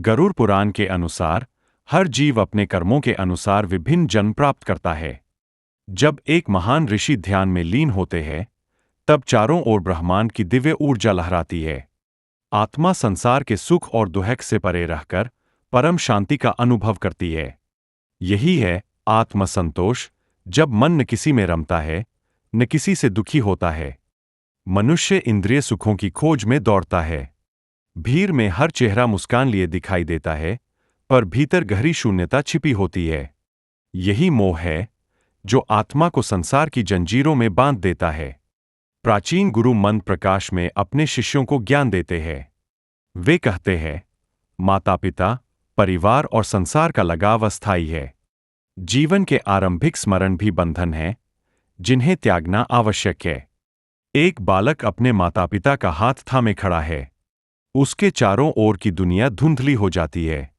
गरुड़ पुराण के अनुसार हर जीव अपने कर्मों के अनुसार विभिन्न जन्म प्राप्त करता है। जब एक महान ऋषि ध्यान में लीन होते हैं, तब चारों ओर ब्रह्मांड की दिव्य ऊर्जा लहराती है। आत्मा संसार के सुख और दुहक से परे रहकर परम शांति का अनुभव करती है। यही है आत्मसंतोष, जब मन न किसी में रमता है, न किसी से दुखी होता है। मनुष्य इंद्रिय सुखों की खोज में दौड़ता है। भीड़ में हर चेहरा मुस्कान लिए दिखाई देता है, पर भीतर गहरी शून्यता छिपी होती है। यही मोह है जो आत्मा को संसार की जंजीरों में बांध देता है। प्राचीन गुरु मंत्र प्रकाश में अपने शिष्यों को ज्ञान देते हैं। वे कहते हैं, माता पिता, परिवार और संसार का लगाव अस्थायी है। जीवन के आरंभिक स्मरण भी बंधन है, जिन्हें त्यागना आवश्यक है। एक बालक अपने माता पिता का हाथ थामे खड़ा है। उसके चारों ओर की दुनिया धुंधली हो जाती है।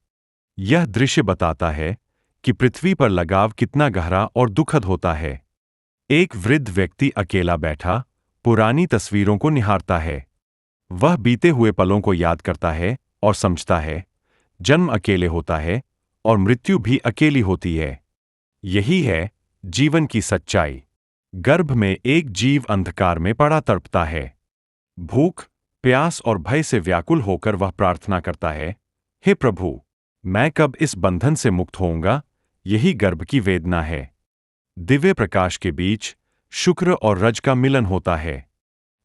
यह दृश्य बताता है कि पृथ्वी पर लगाव कितना गहरा और दुखद होता है। एक वृद्ध व्यक्ति अकेला बैठा पुरानी तस्वीरों को निहारता है। वह बीते हुए पलों को याद करता है और समझता है, जन्म अकेले होता है और मृत्यु भी अकेली होती है। यही है जीवन की सच्चाई। गर्भ में एक जीव अंधकार में पड़ा तड़पता है। भूख, प्यास और भय से व्याकुल होकर वह प्रार्थना करता है, हे प्रभु, मैं कब इस बंधन से मुक्त होऊंगा? यही गर्भ की वेदना है। दिव्य प्रकाश के बीच शुक्र और रज का मिलन होता है।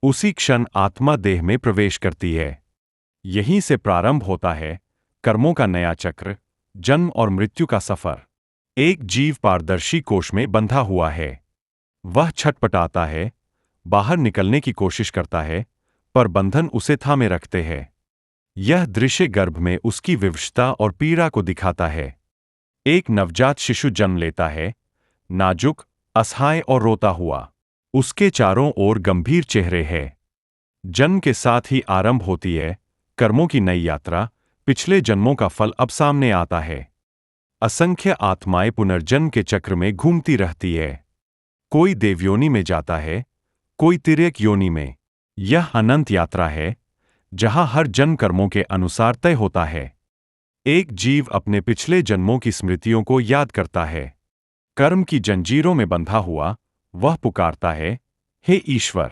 उसी क्षण आत्मा देह में प्रवेश करती है। यहीं से प्रारंभ होता है कर्मों का नया चक्र, जन्म और मृत्यु का सफर। एक जीव पारदर्शी कोश में बंधा हुआ है। वह छटपटाता है, बाहर निकलने की कोशिश करता है, पर बंधन उसे थामे रखते हैं। यह दृश्य गर्भ में उसकी विवशता और पीड़ा को दिखाता है। एक नवजात शिशु जन्म लेता है, नाजुक, असहाय और रोता हुआ। उसके चारों ओर गंभीर चेहरे हैं। जन्म के साथ ही आरंभ होती है कर्मों की नई यात्रा। पिछले जन्मों का फल अब सामने आता है। असंख्य आत्माएं पुनर्जन्म के चक्र में घूमती रहती है। कोई देवयोनि में जाता है, कोई तिर्यक योनि में। यह अनंत यात्रा है, जहां हर जन्म कर्मों के अनुसार तय होता है। एक जीव अपने पिछले जन्मों की स्मृतियों को याद करता है। कर्म की जंजीरों में बंधा हुआ वह पुकारता है, हे ईश्वर,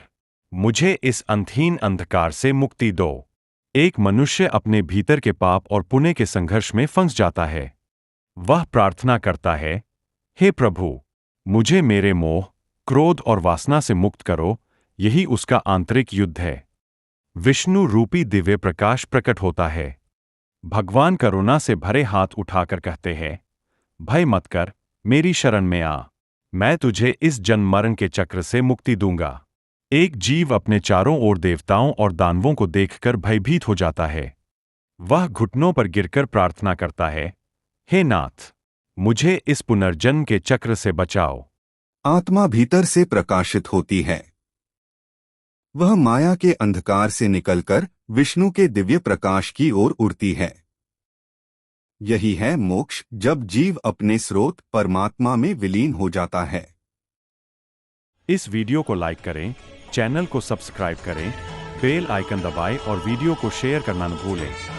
मुझे इस अंतहीन अंधकार से मुक्ति दो। एक मनुष्य अपने भीतर के पाप और पुण्य के संघर्ष में फंस जाता है। वह प्रार्थना करता है, हे प्रभु, मुझे मेरे मोह, क्रोध और वासना से मुक्त करो। यही उसका आंतरिक युद्ध है। विष्णु रूपी दिव्य प्रकाश प्रकट होता है। भगवान करुणा से भरे हाथ उठाकर कहते हैं, भय मत कर, मेरी शरण में आ। मैं तुझे इस जन्म मरण के चक्र से मुक्ति दूंगा। एक जीव अपने चारों ओर देवताओं और दानवों को देखकर भयभीत हो जाता है। वह घुटनों पर गिरकर प्रार्थना करता है, हे नाथ, मुझे इस पुनर्जन्म के चक्र से बचाओ। आत्मा भीतर से प्रकाशित होती है। वह माया के अंधकार से निकलकर विष्णु के दिव्य प्रकाश की ओर उड़ती है। यही है मोक्ष, जब जीव अपने स्रोत परमात्मा में विलीन हो जाता है। इस वीडियो को लाइक करें, चैनल को सब्सक्राइब करें, बेल आइकन दबाएं और वीडियो को शेयर करना न भूलें।